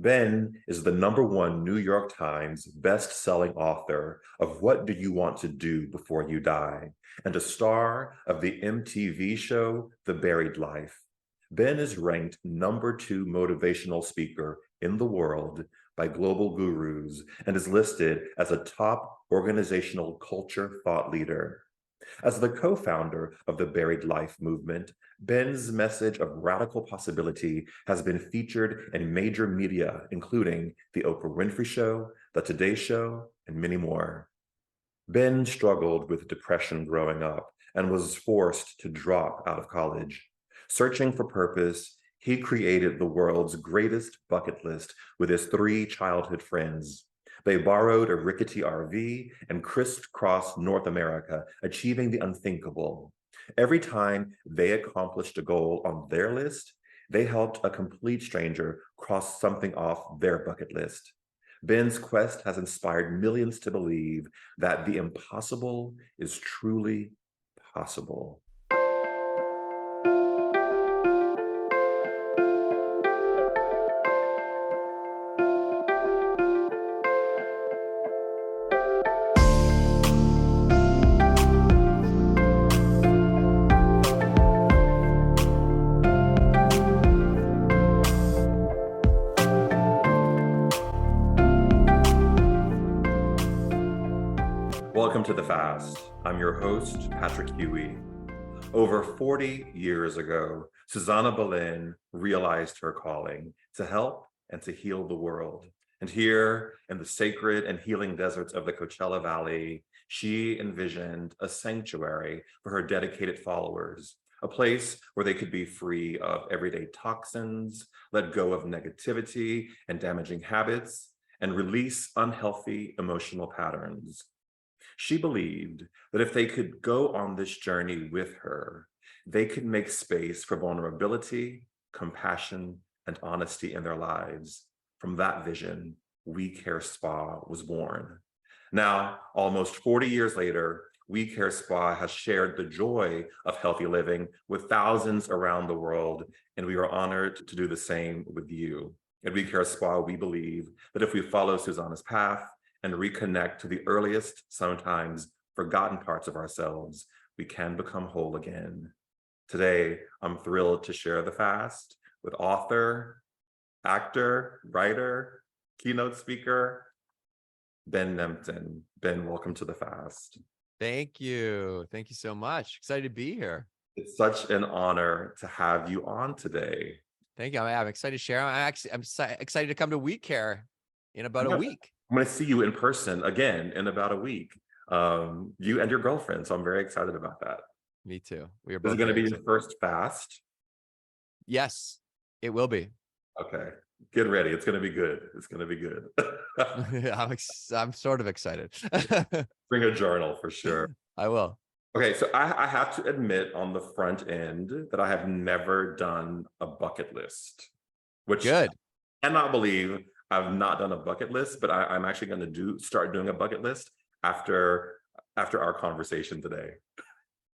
Ben is the #1 New York Times best-selling author of What Do You Want to Do Before You Die, and a star of the MTV show The Buried Life. Ben is ranked #2 motivational speaker in the world by global gurus and is listed as a top organizational culture thought leader. As the co-founder of the Buried Life movement, Ben's message of radical possibility has been featured in major media, including The Oprah Winfrey Show, The Today Show, and many more. Ben struggled with depression growing up and was forced to drop out of college. Searching for purpose, he created the world's greatest bucket list with his 3 childhood friends. They borrowed a rickety RV and crisscrossed North America, achieving the unthinkable. Every time they accomplished a goal on their list, they helped a complete stranger cross something off their bucket list. Ben's quest has inspired millions to believe that the impossible is truly possible. Welcome to The Fast. I'm your host, Patrick Huey. Over 40 years ago, Susanna Boleyn realized her calling to help and to heal the world. And here in the sacred and healing deserts of the Coachella Valley, she envisioned a sanctuary for her dedicated followers, a place where they could be free of everyday toxins, let go of negativity and damaging habits, and release unhealthy emotional patterns. She believed that if they could go on this journey with her, they could make space for vulnerability, compassion, and honesty in their lives. From that vision, We Care Spa was born. Now, almost 40 years later, We Care Spa has shared the joy of healthy living with thousands around the world, and we are honored to do the same with you. At We Care Spa, we believe that if we follow Susanna's path, and reconnect to the earliest, sometimes forgotten parts of ourselves, we can become whole again. Today, I'm thrilled to share the fast with author, actor, writer, keynote speaker, Ben Nemtin. Ben, welcome to the fast. Thank you. Thank you so much. Excited to be here. It's such an honor to have you on today. Thank you. I'm excited to share. I'm excited to come to We Care in about a week. I'm going to see you in person again in about a week. You and your girlfriend. So I'm very excited about that. Me too. We are This both is going to be very your first fast. Yes, it will be. Okay. Get ready. It's going to be good. It's going to be good. I'm sort of excited. Bring a journal for sure. I will. Okay. So I have to admit on the front end that I have never done a bucket list, which Good. I cannot believe I've not done a bucket list, but I'm actually going to start doing a bucket list after our conversation today.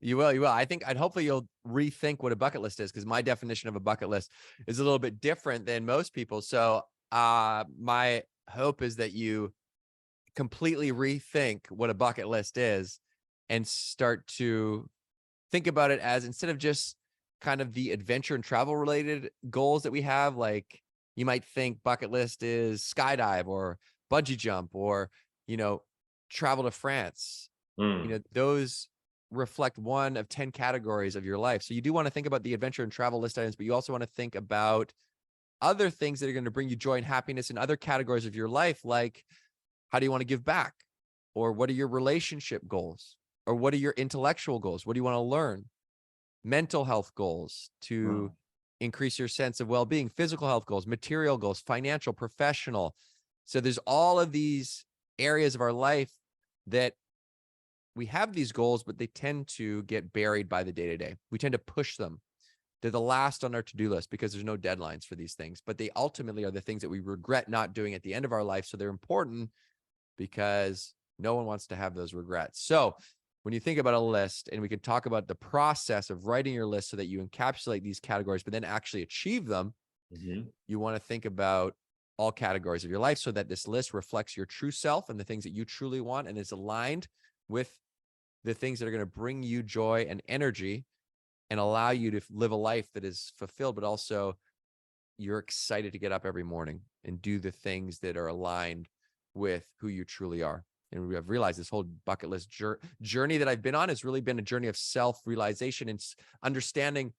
You will. I think, and hopefully you'll rethink what a bucket list is, because my definition of a bucket list is a little bit different than most people. So my hope is that you completely rethink what a bucket list is and start to think about it as, instead of just kind of the adventure and travel related goals that we have, like you might think bucket list is skydive or bungee jump or, travel to France. Those reflect one of 10 categories of your life. So you do want to think about the adventure and travel list items, but you also want to think about other things that are going to bring you joy and happiness in other categories of your life. Like, how do you want to give back? Or what are your relationship goals? Or what are your intellectual goals? What do you want to learn? Mental health goals to increase your sense of well-being, physical health goals, material goals, financial, professional. So there's all of these areas of our life that we have these goals, but they tend to get buried by the day-to-day. We tend to push them. They're the last on our to-do list because there's no deadlines for these things, but they ultimately are the things that we regret not doing at the end of our life. So they're important because no one wants to have those regrets. So when you think about a list, and we can talk about the process of writing your list so that you encapsulate these categories, but then actually achieve them, you want to think about all categories of your life so that this list reflects your true self and the things that you truly want and is aligned with the things that are going to bring you joy and energy and allow you to live a life that is fulfilled, but also you're excited to get up every morning and do the things that are aligned with who you truly are. And we have realized this whole bucket list journey that I've been on has really been a journey of self-realization and understanding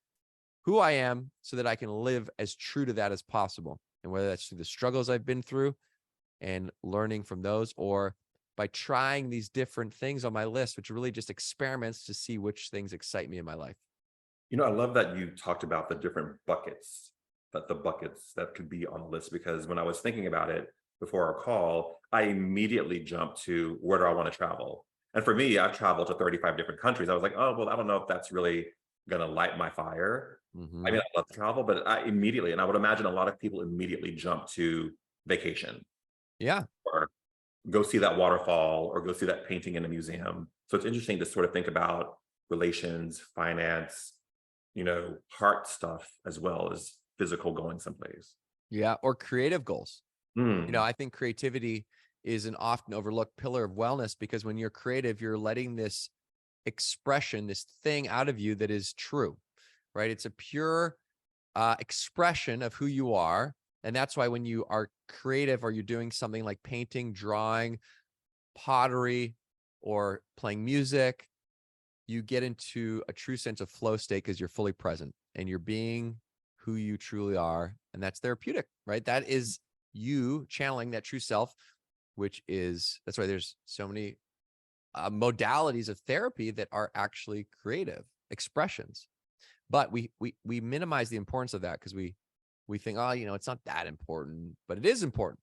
who I am so that I can live as true to that as possible. And whether that's through the struggles I've been through and learning from those, or by trying these different things on my list, which are really just experiments to see which things excite me in my life. I love that you talked about the different buckets, that the buckets that could be on the list, because when I was thinking about it before our call, I immediately jumped to where do I want to travel? And for me, I've traveled to 35 different countries. I was like, oh, well, I don't know if that's really going to light my fire. Mm-hmm. I mean, I love to travel, but I immediately, and I would imagine a lot of people immediately jump to vacation. Yeah. Or go see that waterfall or go see that painting in a museum. So it's interesting to sort of think about relations, finance, heart stuff as well as physical going someplace. Yeah. Or creative goals. Mm. I think creativity is an often overlooked pillar of wellness because when you're creative, you're letting this expression, this thing out of you that is true, right? It's a pure expression of who you are. And that's why when you are creative or you're doing something like painting, drawing, pottery, or playing music, you get into a true sense of flow state because you're fully present and you're being who you truly are. And that's therapeutic, right? That is you channeling that true self, that's why there's so many modalities of therapy that are actually creative expressions. But we minimize the importance of that because we think, oh, it's not that important, but it is important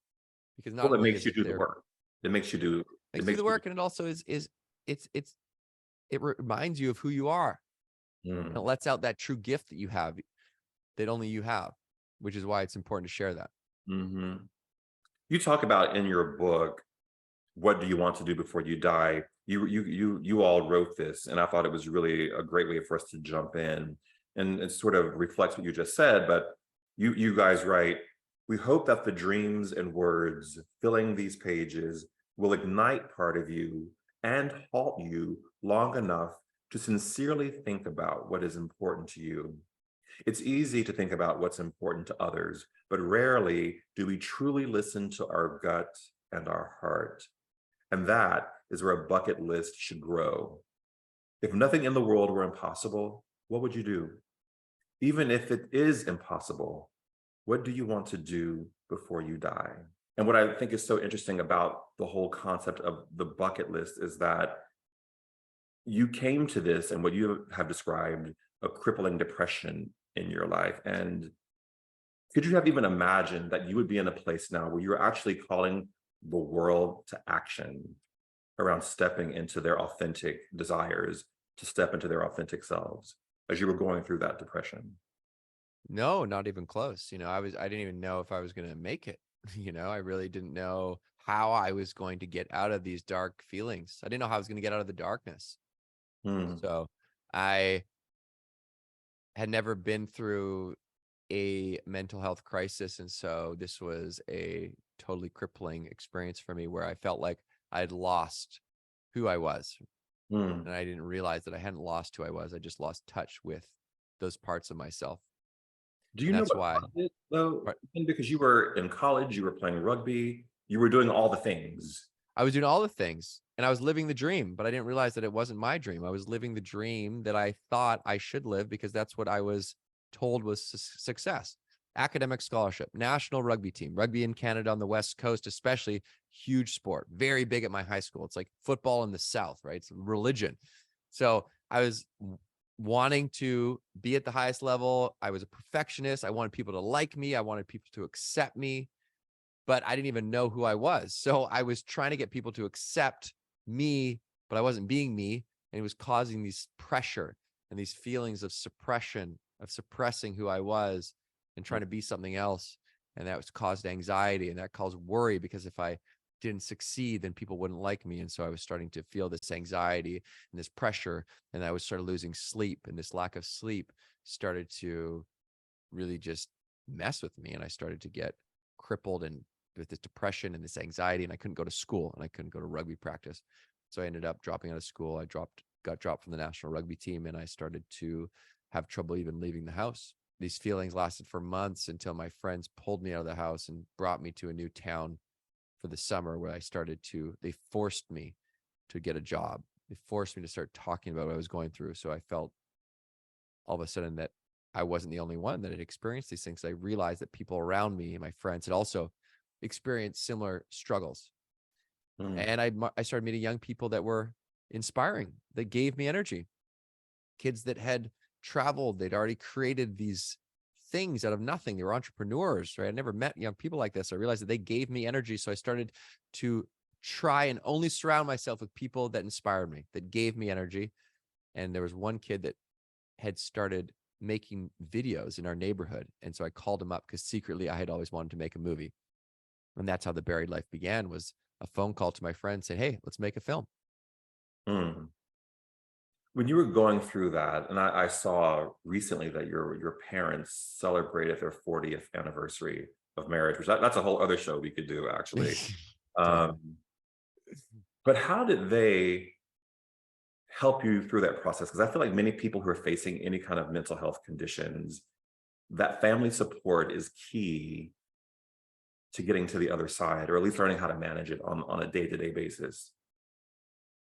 because not Well, it only makes is you it do the there, work. It makes you do, it makes you do makes the you, work, and it also it reminds you of who you are, and it mm. lets out that true gift that you have, that only you have, which is why it's important to share that. Hmm. You talk about in your book, what do you want to do before you die? You all wrote this, and I thought it was really a great way for us to jump in, and it sort of reflects what you just said. But you guys write, we hope that the dreams and words filling these pages will ignite part of you and halt you long enough to sincerely think about what is important to you. It's easy to think about what's important to others, but rarely do we truly listen to our gut and our heart. And that is where a bucket list should grow. If nothing in the world were impossible, what would you do? Even if it is impossible, what do you want to do before you die? And what I think is so interesting about the whole concept of the bucket list is that you came to this and what you have described a crippling depression in your life. And could you have even imagined that you would be in a place now where you're actually calling the world to action around stepping into their authentic desires, to step into their authentic selves as you were going through that depression? No, not even close. I didn't even know if I was going to make it. I really didn't know how I was going to get out of these dark feelings. I didn't know how I was going to get out of the darkness. Hmm. So I had never been through a mental health crisis. And so this was a totally crippling experience for me where I felt like I'd lost who I was. Hmm. And I didn't realize that I hadn't lost who I was. I just lost touch with those parts of myself. Do you And know that's what why caused it though? but Because you were in college, you were playing rugby, you were doing all the things. I was doing all the things and I was living the dream, but I didn't realize that it wasn't my dream. I was living the dream that I thought I should live because that's what I was told was success. Academic scholarship, national rugby team, rugby in Canada on the West Coast, especially huge sport, very big at my high school. It's like football in the South, right? It's religion. So I was wanting to be at the highest level. I was a perfectionist. I wanted people to like me. I wanted people to accept me, but I didn't even know who I was. So I was trying to get people to accept me, but I wasn't being me. And it was causing these pressure and these feelings of suppression, of suppressing who I was and trying to be something else. And that was caused anxiety and that caused worry because if I didn't succeed, then people wouldn't like me. And so I was starting to feel this anxiety and this pressure. And I was started losing sleep, and this lack of sleep started to really just mess with me. And I started to get crippled and with this depression and this anxiety, and I couldn't go to school and I couldn't go to rugby practice. So I ended up dropping out of school. Got dropped from the national rugby team, and I started to have trouble even leaving the house. These feelings lasted for months until my friends pulled me out of the house and brought me to a new town for the summer, where they forced me to get a job. They forced me to start talking about what I was going through. So I felt all of a sudden that I wasn't the only one that had experienced these things. I realized that people around me and my friends had also experienced similar struggles. Mm. And I started meeting young people that were inspiring, that gave me energy. Kids that had traveled, they'd already created these things out of nothing. They were entrepreneurs, right? I never met young people like this. I realized that they gave me energy. So I started to try and only surround myself with people that inspired me, that gave me energy. And there was one kid that had started making videos in our neighborhood. And so I called him up because secretly I had always wanted to make a movie. And that's how The Buried Life began, was a phone call to my friend saying, hey, let's make a film. Mm. When you were going through that, and I saw recently that your parents celebrated their 40th anniversary of marriage, which that's a whole other show we could do actually. Totally. Um, but how did they help you through that process? Because I feel like many people who are facing any kind of mental health conditions, that family support is key to getting to the other side, or at least learning how to manage it on a day-to-day basis.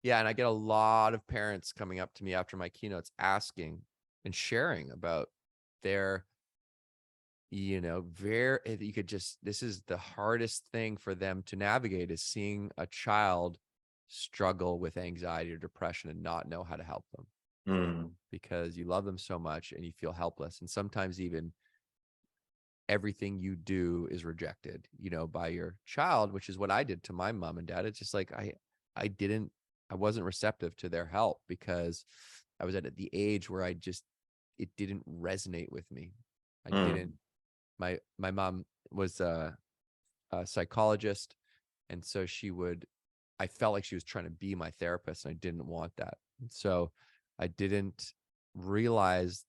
Yeah. And I get a lot of parents coming up to me after my keynotes asking and sharing about their, you could just, this is the hardest thing for them to navigate, is seeing a child struggle with anxiety or depression and not know how to help them, Mm. because you love them so much and you feel helpless. And sometimes even everything you do is rejected, by your child, which is what I did to my mom and dad. It's just like, I wasn't receptive to their help because I was at the age where it didn't resonate with me. I didn't, Mm. my mom was a psychologist. And so I felt like she was trying to be my therapist, and I didn't want that. And so I didn't realize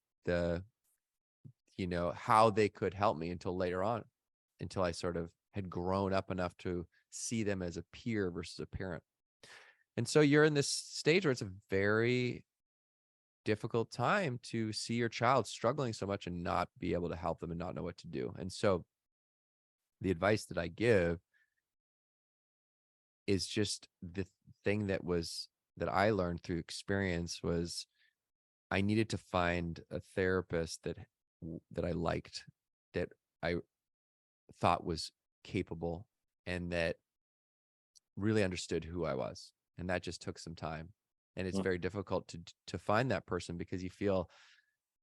how they could help me until later on, until I sort of had grown up enough to see them as a peer versus a parent. And so you're in this stage where it's a very difficult time to see your child struggling so much and not be able to help them and not know what to do. And so the advice that I give is just the thing that I learned through experience was, I needed to find a therapist that I liked, that I thought was capable, and that really understood who I was. And that just took some time. And it's Mm. very difficult to find that person, because you feel,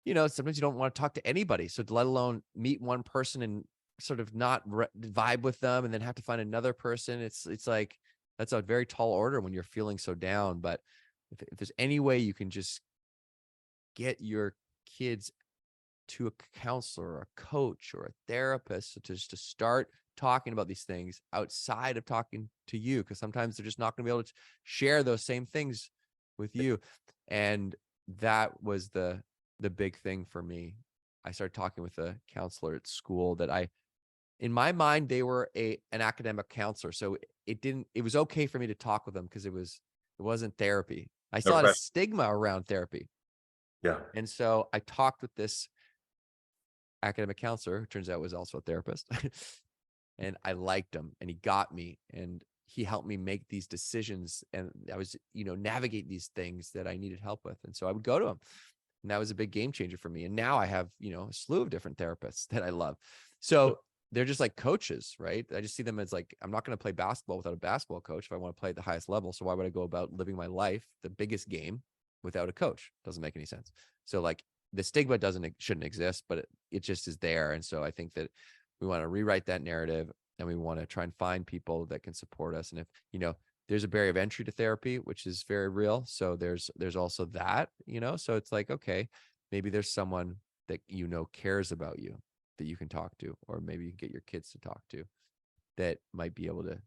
sometimes you don't want to talk to anybody. So let alone meet one person and sort of not vibe with them, and then have to find another person. It's like, that's a very tall order when you're feeling so down. But if there's any way you can just get your kids to a counselor or a coach or a therapist, so to start talking about these things outside of talking to you, because sometimes they're just not going to be able to share those same things with you. And that was the big thing for me. I started talking with a counselor at school that in my mind, they were an academic counselor. So it was okay for me to talk with them, because it wasn't therapy. I still had a Okay. stigma around therapy. Yeah. And so I talked with this academic counselor, who turns out was also a therapist. And I liked him, and he got me, and he helped me make these decisions. And I was, navigate these things that I needed help with. And so I would go to him, and that was a big game changer for me. And now I have, a slew of different therapists that I love. So they're just like coaches, right? I just see them as like, I'm not going to play basketball without a basketball coach if I want to play at the highest level. So why would I go about living my life, the biggest game, without a coach? Doesn't make any sense. So like, the stigma shouldn't exist, but it just is there. And so I think that we want to rewrite that narrative, and we want to try and find people that can support us. And if, there's a barrier of entry to therapy, which is very real. So there's also that, so it's like, okay, maybe there's someone that, cares about you, that you can talk to, or maybe you can get your kids to talk to, that might be able to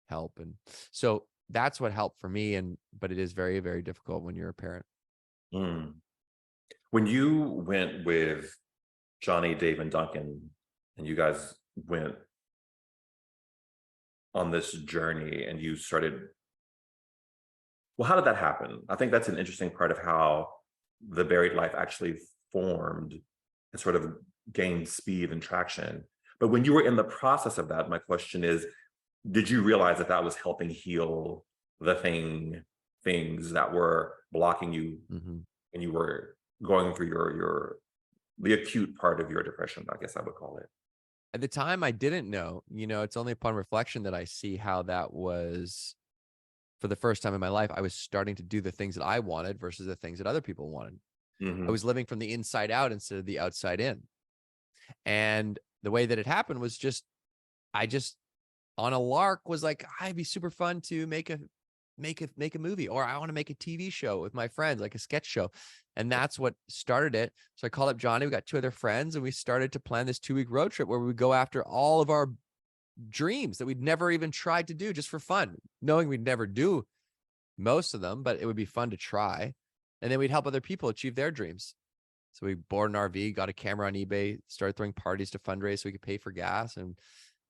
help. And so that's what helped for me. But it is very, very difficult when you're a parent. Mm. When you went with Johnny, Dave, and Duncan, and you guys went on this journey and you started, well, how did that happen? I think that's an interesting part of how the buried life actually formed and sort of gained speed and traction. But when you were in the process of that, my question is, did you realize that that was helping heal the things that were blocking you Mhm. and you were going through your the acute part of your depression, I guess I would call it. At the time, I didn't know. It's only upon reflection that I see how that was for the first time in my life. I was starting to do the things that I wanted versus the things that other people wanted. I Mhm. was living from the inside out instead of the outside in. And the way that it happened was I just on a lark was like, I'd be super fun to make a movie, or I want to make a TV show with my friends, like a sketch show. And that's what started it. So I called up Johnny. We got two other friends and we started to plan this 2-week road trip where we would go after all of our dreams that we'd never even tried to do just for fun, knowing we'd never do most of them, but it would be fun to try. And then we'd help other people achieve their dreams. So we bought an RV, got a camera on eBay, started throwing parties to fundraise so we could pay for gas. And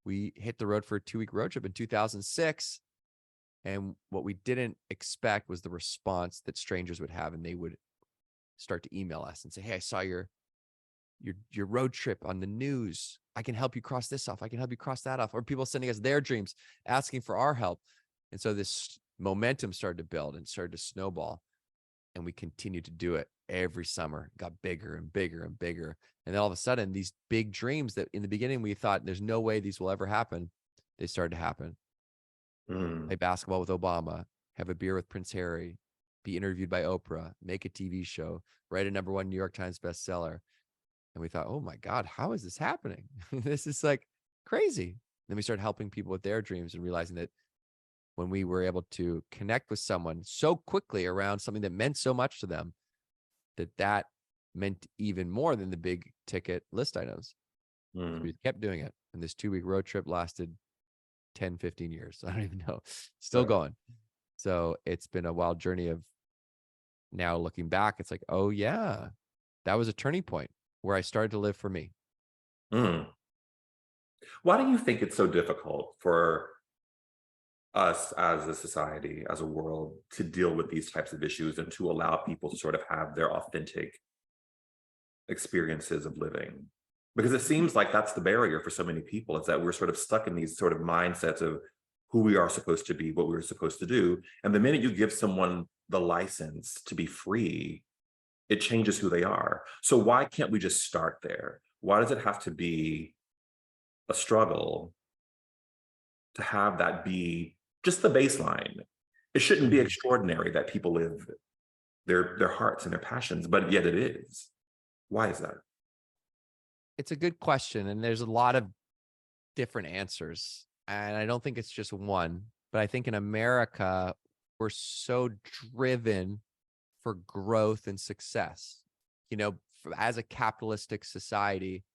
we hit the road for a 2-week road trip in 2006. And what we didn't expect was the response that strangers would have. And they would start to email us and say, hey, I saw your road trip on the news. I can help you cross this off. I can help you cross that off. Or people sending us their dreams, asking for our help. And so this momentum started to build and started to snowball. And we continued to do it every summer. It got bigger and bigger and bigger. And then all of a sudden, these big dreams that in the beginning we thought there's no way these will ever happen, they started to happen. Mm. Play basketball with Obama, have a beer with Prince Harry, be interviewed by Oprah, make a TV show, write a #1 New York Times bestseller. And we thought, oh my God, how is this happening? This is like crazy. Then we started helping people with their dreams and realizing that when we were able to connect with someone so quickly around something that meant so much to them, that meant even more than the big ticket list items. So Mm. we kept doing it. And this 2-week road trip lasted 10, 15 years. I don't even know. Still Right. going. So it's been a wild journey of now looking back. It's like, oh yeah, that was a turning point where I started to live for me. Mm. Why do you think it's so difficult for us as a society, as a world, to deal with these types of issues and to allow people to sort of have their authentic experiences of living? Because it seems like that's the barrier for so many people, is that we're sort of stuck in these sort of mindsets of who we are supposed to be, what we're supposed to do. And the minute you give someone the license to be free, it changes who they are. So why can't we just start there? Why does it have to be a struggle to have that be just the baseline? It shouldn't be Mhm. extraordinary that people live their hearts and their passions, but yet it is. Why is that? It's a good question. And there's a lot of different answers. And I don't think it's just one, but I think in America, we're so driven for growth and success. As a capitalistic society,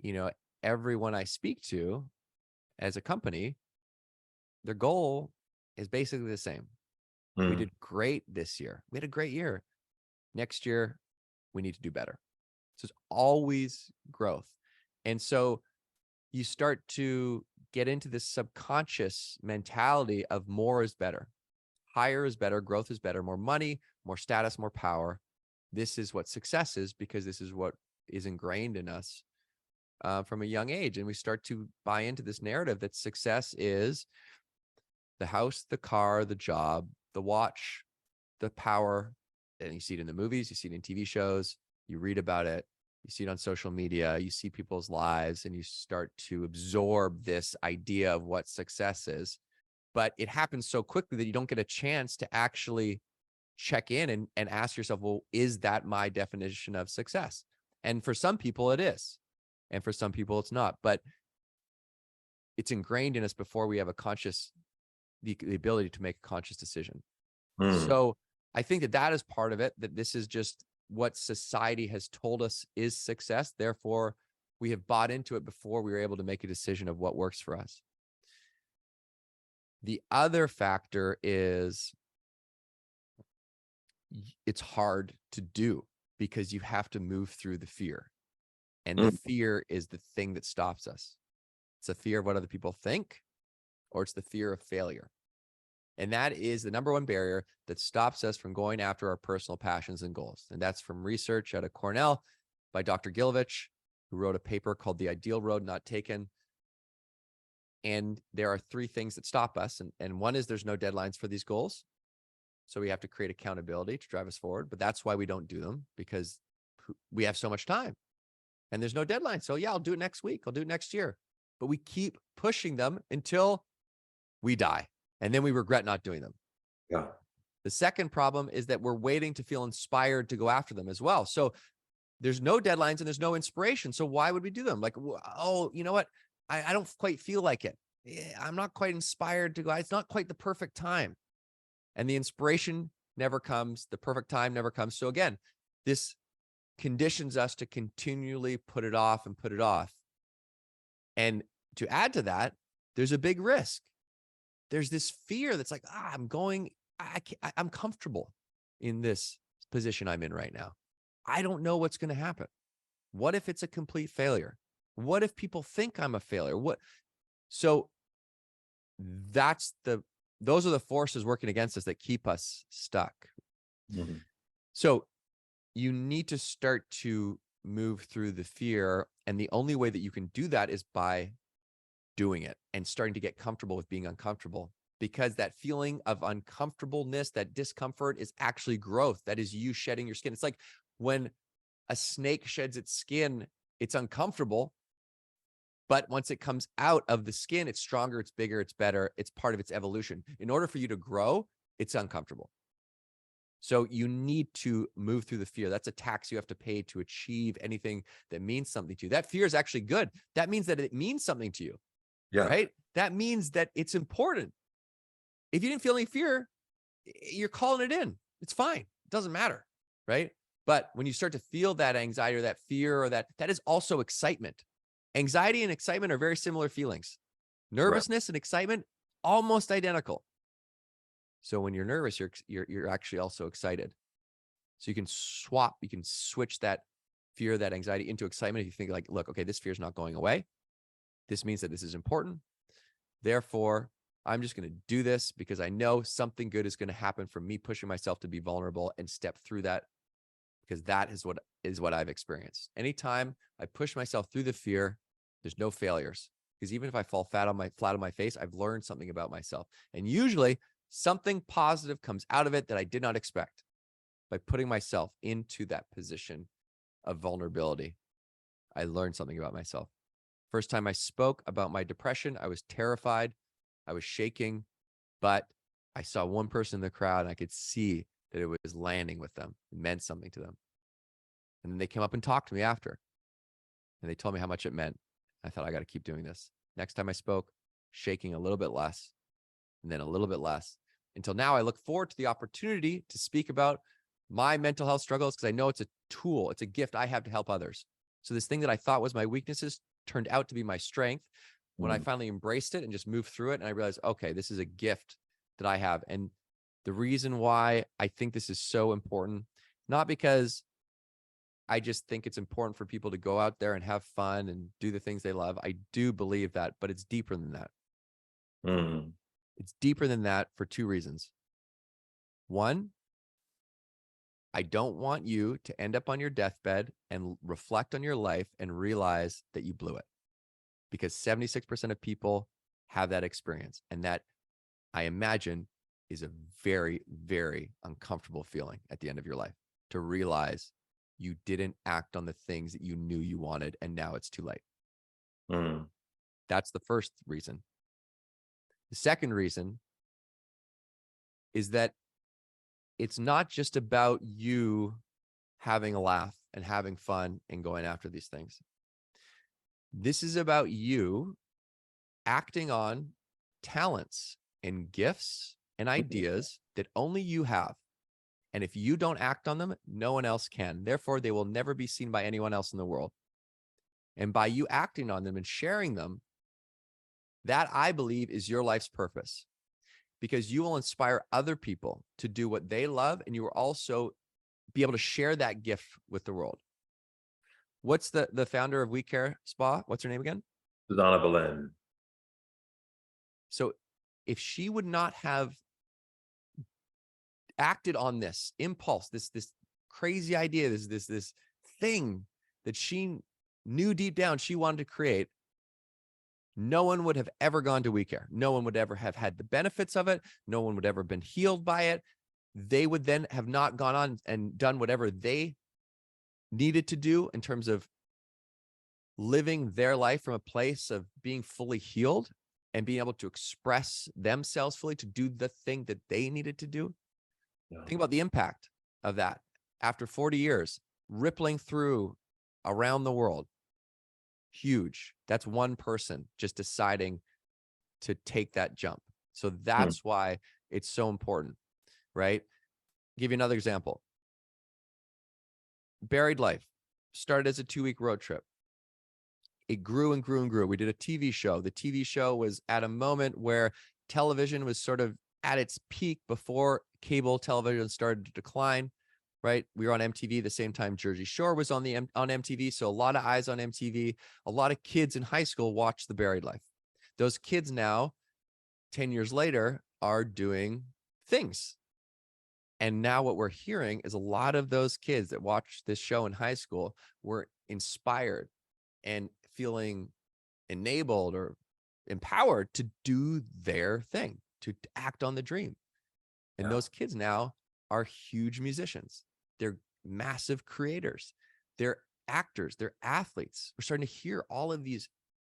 you know, everyone I speak to as a company, their goal is basically the same. We Mm. did great this year. We had a great year. Next year, we need to do better. So it's always growth. And so you start to get into this subconscious mentality of more is better. Higher is better, growth is better, more money, more status, more power. This is what success is because this is what is ingrained in us from a young age. And we start to buy into this narrative that success is the house, the car, the job, the watch, the power. And you see it in the movies, you see it in TV shows, you read about it, you see it on social media, you see people's lives, and you start to absorb this idea of what success is. But it happens so quickly that you don't get a chance to actually check in and ask yourself, well, is that my definition of success? And for some people, it is. And for some people, it's not. But it's ingrained in us before we have the ability to make a conscious decision. Mm. So I think that is part of it, that this is just what society has told us is success. Therefore, we have bought into it before we were able to make a decision of what works for us. The other factor is it's hard to do because you have to move through the fear. And the Mm. fear is the thing that stops us. It's a fear of what other people think. or it's the fear of failure. And that is the number one barrier that stops us from going after our personal passions and goals. And that's from research out of Cornell by Dr. Gilovich, who wrote a paper called The Ideal Road Not Taken. And there are three things that stop us. And one is there's no deadlines for these goals. So we have to create accountability to drive us forward. But that's why we don't do them, because we have so much time and there's no deadline. So yeah, I'll do it next week. I'll do it next year. But we keep pushing them until we die. And then we regret not doing them. Yeah. The second problem is that we're waiting to feel inspired to go after them as well. So there's no deadlines and there's no inspiration. So why would we do them? Like, oh, you know what? I don't quite feel like it. I'm not quite inspired to go. It's not quite the perfect time. And the inspiration never comes. The perfect time never comes. So again, this conditions us to continually put it off and put it off. And to add to that, there's a big risk. There's this fear that's like, I'm comfortable in this position I'm in right now. I don't know what's going to happen. What if it's a complete failure? What if people think I'm a failure? So those are the forces working against us that keep us stuck. Mm-hmm. So you need to start to move through the fear. And the only way that you can do that is by doing it and starting to get comfortable with being uncomfortable, because that feeling of uncomfortableness, that discomfort, is actually growth. That is you shedding your skin. It's like when a snake sheds its skin, it's uncomfortable. But once it comes out of the skin, it's stronger, it's bigger, it's better. It's part of its evolution. In order for you to grow, it's uncomfortable. So you need to move through the fear. That's a tax you have to pay to achieve anything that means something to you. That fear is actually good. That means that it means something to you, right? That means that it's important. If you didn't feel any fear, you're calling it in. It's fine. It doesn't matter, right? But when you start to feel that anxiety or that fear, or that is also excitement. Anxiety and excitement are very similar feelings. Nervousness and excitement, almost identical. So when you're nervous, you're actually also excited. So you can switch that fear, that anxiety into excitement. If you think like, look, okay, this fear is not going away. This means that this is important. Therefore, I'm just going to do this because I know something good is going to happen from me pushing myself to be vulnerable and step through that, because that is what I've experienced. Anytime I push myself through the fear, there's no failures, because even if I fall flat on my face, I've learned something about myself. And usually something positive comes out of it that I did not expect by putting myself into that position of vulnerability. I learned something about myself. First time I spoke about my depression, I was terrified. I was shaking, but I saw one person in the crowd and I could see that it was landing with them. It meant something to them. And then they came up and talked to me after, and they told me how much it meant. I thought, I got to keep doing this. Next time I spoke, shaking a little bit less, and then a little bit less, until now I look forward to the opportunity to speak about my mental health struggles, because I know it's a tool, it's a gift I have to help others. So this thing that I thought was my weaknesses turned out to be my strength when I finally embraced it and just moved through it. And I realized, okay, this is a gift that I have. And the reason why I think this is so important, not because I just think it's important for people to go out there and have fun and do the things they love. I do believe that, but it's deeper than that. It's deeper than that for two reasons. One, I don't want you to end up on your deathbed and reflect on your life and realize that you blew it, because 76% of people have that experience. And that, I imagine, is a very, very uncomfortable feeling at the end of your life, to realize you didn't act on the things that you knew you wanted, and now it's too late. That's the first reason. The second reason is that it's not just about you having a laugh and having fun and going after these things. This is about you acting on talents and gifts and ideas that only you have. And if you don't act on them, no one else can. Therefore, they will never be seen by anyone else in the world. And by you acting on them and sharing them, that, I believe, is your life's purpose, because you will inspire other people to do what they love, and you will also be able to share that gift with the world. What's the founder of We Care Spa? What's her name again? Susanna Boleyn. So if she would not have acted on this impulse, this crazy idea, this thing that she knew deep down she wanted to create, no one would have ever gone to We Care. No one would ever have had the benefits of it. No one would ever been healed by it. They would then have not gone on and done whatever they needed to do in terms of living their life from a place of being fully healed and being able to express themselves fully to do the thing that they needed to do. Yeah. Think about the impact of that after 40 years, rippling through around the world. Huge. That's one person just deciding to take that jump. So that's why it's so important, right? Give you another example. Buried Life started as a 2-week road trip. It grew and grew and grew. We did a TV show. The TV show was at a moment where television was sort of at its peak before cable television started to decline, right? We were on MTV the same time Jersey Shore was on MTV. So a lot of eyes on MTV. A lot of kids in high school watched The Buried Life. Those kids now, 10 years later, are doing things. And now what we're hearing is a lot of those kids that watched this show in high school were inspired and feeling enabled or empowered to do their thing, to act on the dream. And those kids now are huge musicians. They're massive creators. They're actors. They're athletes. We're starting to hear all of these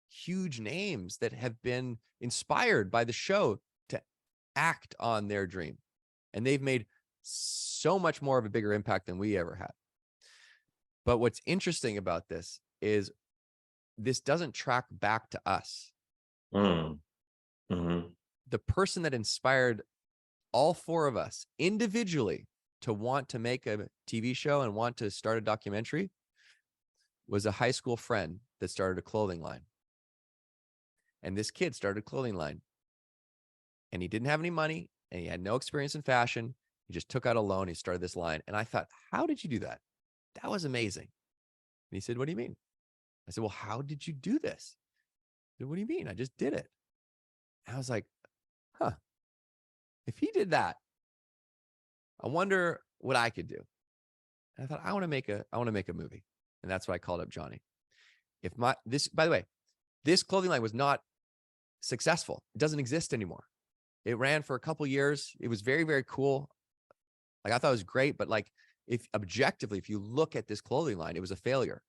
huge names that have been inspired by the show to act on their dream. And they've made so much more of a bigger impact than we ever had. But what's interesting about this is this doesn't track back to us. The person that inspired all 4 of us individually to want to make a TV show and want to start a documentary was a high school friend that started a clothing line. And this kid started a clothing line. And he didn't have any money and he had no experience in fashion. He just took out a loan. He started this line. And I thought, how did you do that? That was amazing. And he said, what do you mean? I said, well, how did you do this? He said, what do you mean? I just did it. And I was like, huh, if he did that, I wonder what I could do. And I thought, I want to make a movie. And that's why I called up Johnny. By the way, this clothing line was not successful. It doesn't exist anymore. It ran for a couple years. It was very, very cool. Like I thought it was great, but like if you look at this clothing line, it was a failure.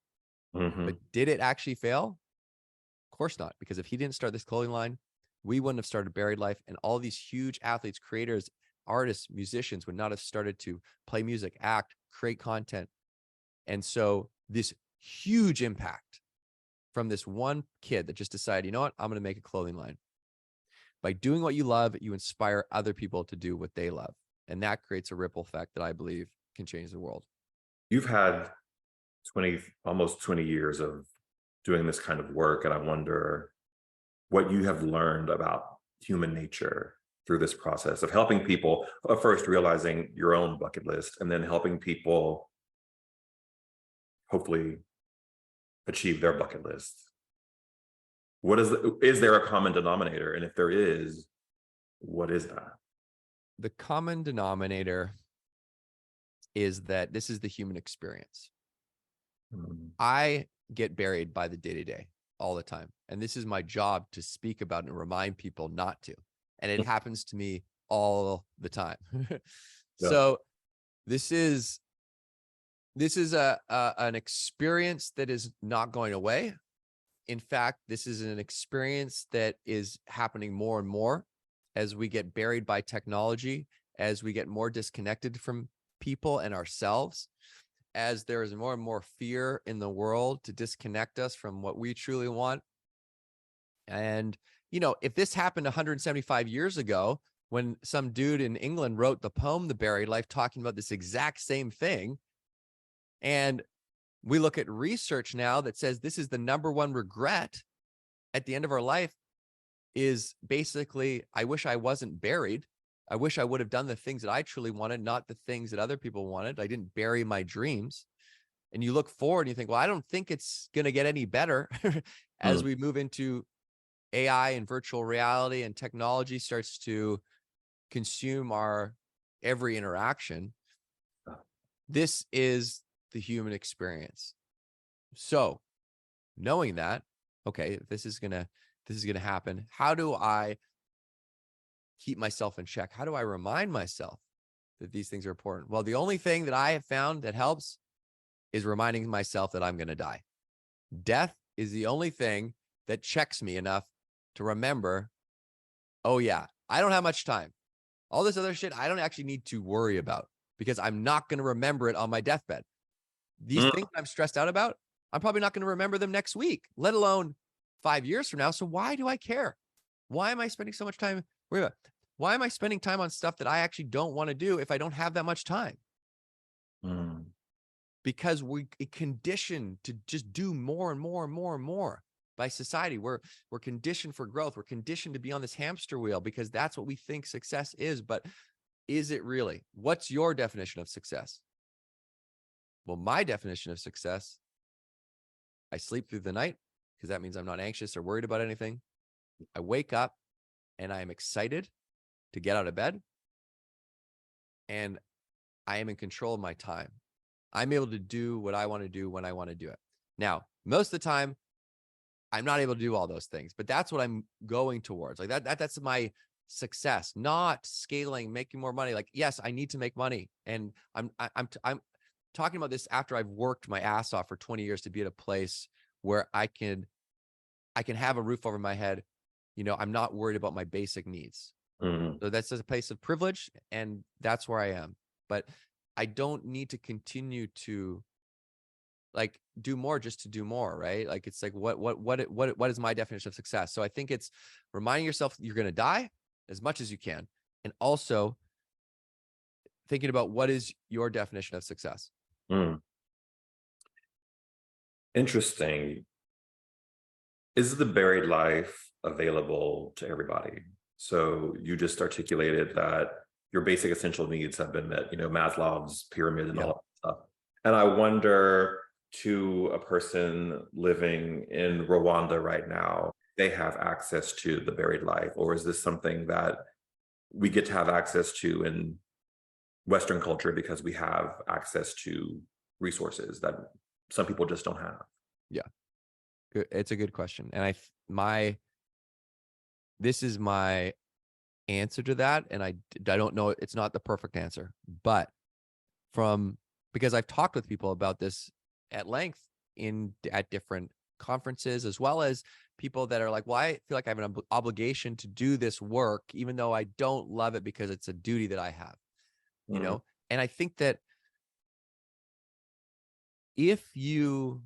But did it actually fail? Of course not, because if he didn't start this clothing line, we wouldn't have started Buried Life, and all these huge athletes, creators, artists, musicians would not have started to play music, act, create content. And so this huge impact from this one kid that just decided, you know what, I'm going to make a clothing line. By doing what you love, you inspire other people to do what they love. And that creates a ripple effect that I believe can change the world. You've had almost 20 years of doing this kind of work. And I wonder what you have learned about human nature through this process of helping people, first realizing your own bucket list, and then helping people hopefully achieve their bucket list. Is there a common denominator? And if there is, what is that? The common denominator is that this is the human experience. I get buried by the day-to-day all the time. And this is my job to speak about and remind people not to. And it happens to me all the time. So this is an experience that is not going away. In fact, this is an experience that is happening more and more as we get buried by technology, as we get more disconnected from people and ourselves, as there is more and more fear in the world to disconnect us from what we truly want. And, you know, if this happened 175 years ago, when some dude in England wrote the poem, The Buried Life, talking about this exact same thing, and we look at research now that says this is the #1 regret at the end of our life is basically, I wish I wasn't buried. I wish I would have done the things that I truly wanted, not the things that other people wanted. I didn't bury my dreams. And you look forward and you think, well, I don't think it's going to get any better as we move into AI and virtual reality and technology starts to consume our every interaction, this is the human experience. So knowing that, okay, this is gonna happen. How do I keep myself in check? How do I remind myself that these things are important? Well, the only thing that I have found that helps is reminding myself that I'm going to die. Death is the only thing that checks me enough to remember, oh yeah, I don't have much time. All this other shit, I don't actually need to worry about because I'm not going to remember it on my deathbed. These Mm, things I'm stressed out about, I'm probably not going to remember them next week, let alone 5 years from now. So why do I care? Why am I spending so much time? Why am I spending time on stuff that I actually don't want to do if I don't have that much time? mm, Because we conditioned to just do more and more and more and more by society. We're conditioned for growth. We're conditioned to be on this hamster wheel because that's what we think success is. But is it really? What's your definition of success? Well, my definition of success, I sleep through the night because that means I'm not anxious or worried about anything. I wake up and I am excited to get out of bed, and I am in control of my time. I'm able to do what I want to do when I want to do it. Now, most of the time, I'm not able to do all those things, but that's what I'm going towards. Like that's my success, not scaling, making more money. Like, yes, I need to make money, and I'm talking about this after I've worked my ass off for 20 years to be at a place where I can have a roof over my head. You know, I'm not worried about my basic needs. mm, So that's just a place of privilege, and that's where I am. But I don't need to continue to like do more just to do more, right? Like it's like what is my definition of success? So I think it's reminding yourself you're going to die as much as you can, and also thinking about what is your definition of success. mm. Interesting. Is the buried life available to everybody? So you just articulated that your basic essential needs have been met, Maslow's pyramid and Yeah. all that stuff. And I wonder, to a person living in Rwanda right now, they have access to the buried life, or is this something that we get to have access to in Western culture because we have access to resources that some people just don't have? Yeah. It's a good question. And this is my answer to that. And I don't know, it's not the perfect answer, but because I've talked with people about this at length at different conferences, as well as people that are like, well, I feel like I have an obligation to do this work, even though I don't love it because it's a duty that I have, you Mm, know? And I think that if you,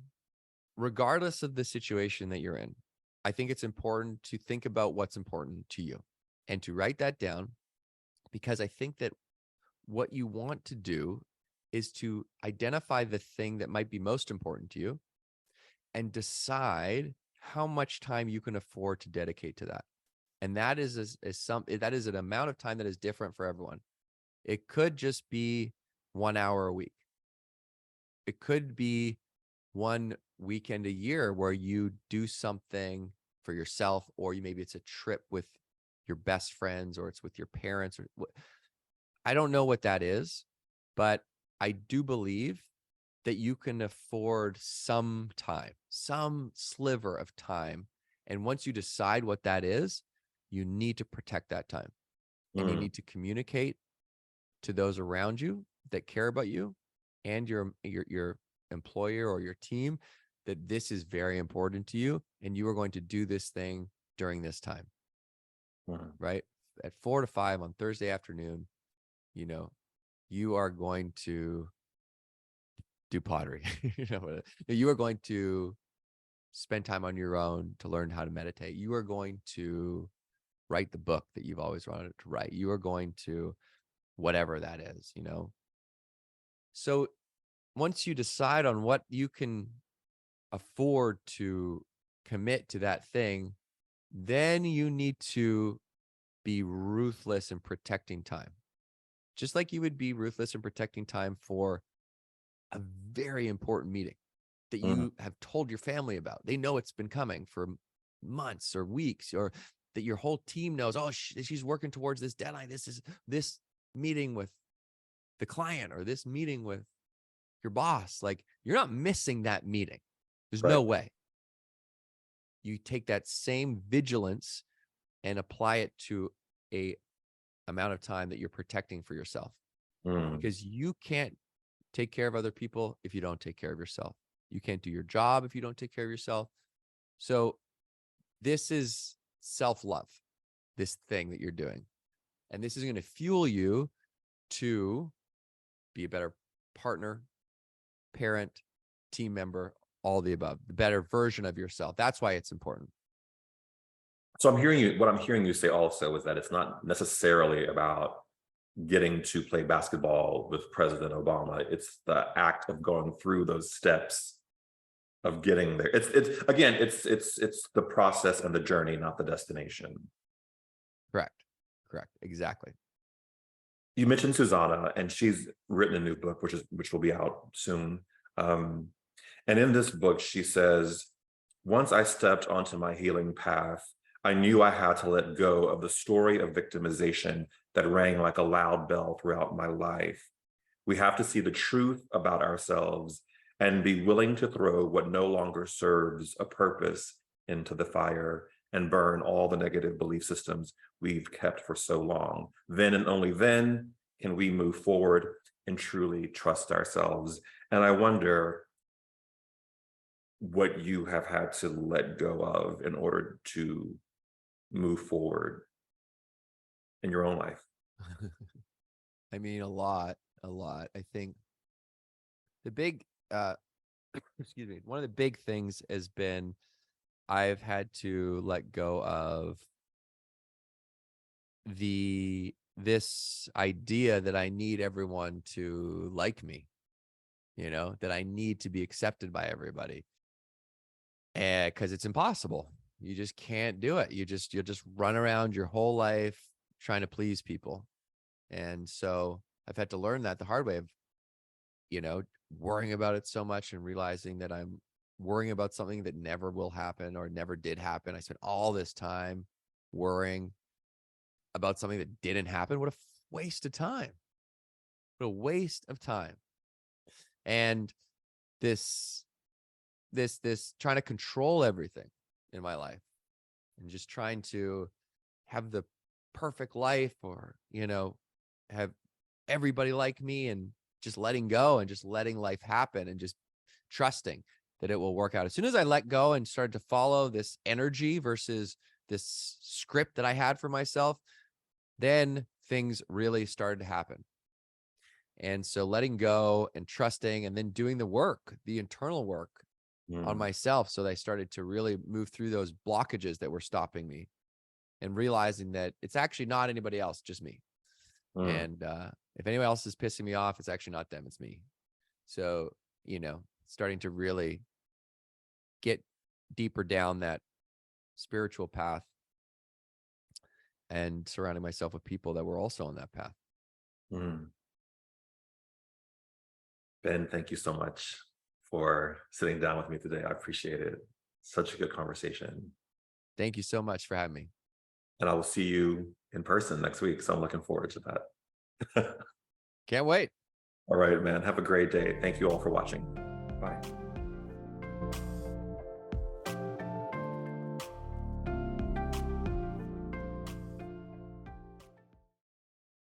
regardless of the situation that you're in, I think it's important to think about what's important to you and to write that down, because I think that what you want to do is to identify the thing that might be most important to you and decide how much time you can afford to dedicate to that. And that is that is an amount of time that is different for everyone. It could just be 1 hour a week. It could be one weekend a year where you do something for yourself, or maybe it's a trip with your best friends, or it's with your parents, or I don't know what that is, but I do believe that you can afford some time, some sliver of time. And once you decide what that is, you need to protect that time, and you mm, need to communicate to those around you that care about you and your employer or your team that this is very important to you, and you are going to do this thing during this time, mm, right? At 4 to 5 on Thursday afternoon, you know, you are going to do pottery. You are going to spend time on your own to learn how to meditate. You are going to write the book that you've always wanted to write. You are going to whatever that is. So once you decide on what you can afford to commit to that thing, then you need to be ruthless in protecting time. Just like you would be ruthless in protecting time for a very important meeting that mm, you have told your family about. They know it's been coming for months or weeks, or that your whole team knows, oh, she's working towards this deadline. This is this meeting with the client or this meeting with your boss. Like, you're not missing that meeting. There's Right. no way. You take that same vigilance and apply it to a amount of time that you're protecting for yourself, because you can't take care of other people if you don't take care of yourself. You can't do your job if you don't take care of yourself. So this is self-love, this thing that you're doing. And this is going to fuel you to be a better partner, parent, team member, all the above, the better version of yourself. That's why it's important. So what I'm hearing you say also is that it's not necessarily about getting to play basketball with President Obama. It's the act of going through those steps of getting there. It's again, it's the process and the journey, not the destination. Correct. Exactly. You mentioned Susanna, and she's written a new book, which will be out soon. And in this book, she says, once I stepped onto my healing path, I knew I had to let go of the story of victimization that rang like a loud bell throughout my life. We have to see the truth about ourselves and be willing to throw what no longer serves a purpose into the fire and burn all the negative belief systems we've kept for so long. Then and only then can we move forward and truly trust ourselves. And I wonder what you have had to let go of in order to move forward in your own life. I mean, a lot. I think the big, excuse me, one of the big things has been I've had to let go of this idea that I need everyone to like me, that I need to be accepted by everybody. And because it's impossible. You just can't do it. You'll just run around your whole life trying to please people. And so I've had to learn that the hard way of, worrying about it so much and realizing that I'm worrying about something that never will happen or never did happen. I spent all this time worrying about something that didn't happen. What a waste of time. What a waste of time. And this trying to control everything in my life and just trying to have the perfect life, or, have everybody like me, and just letting go and just letting life happen and just trusting that it will work out. As soon as I let go and started to follow this energy versus this script that I had for myself, then things really started to happen. And so letting go and trusting, and then doing the work, the internal work on myself. So that I started to really move through those blockages that were stopping me, and realizing that it's actually not anybody else, just me. And if anyone else is pissing me off, it's actually not them, it's me. So, starting to really get deeper down that spiritual path and surrounding myself with people that were also on that path. Ben, thank you so much for sitting down with me today. I appreciate it. Such a good conversation. Thank you so much for having me. And I will see you in person next week. So I'm looking forward to that. Can't wait. All right, man. Have a great day. Thank you all for watching. Bye.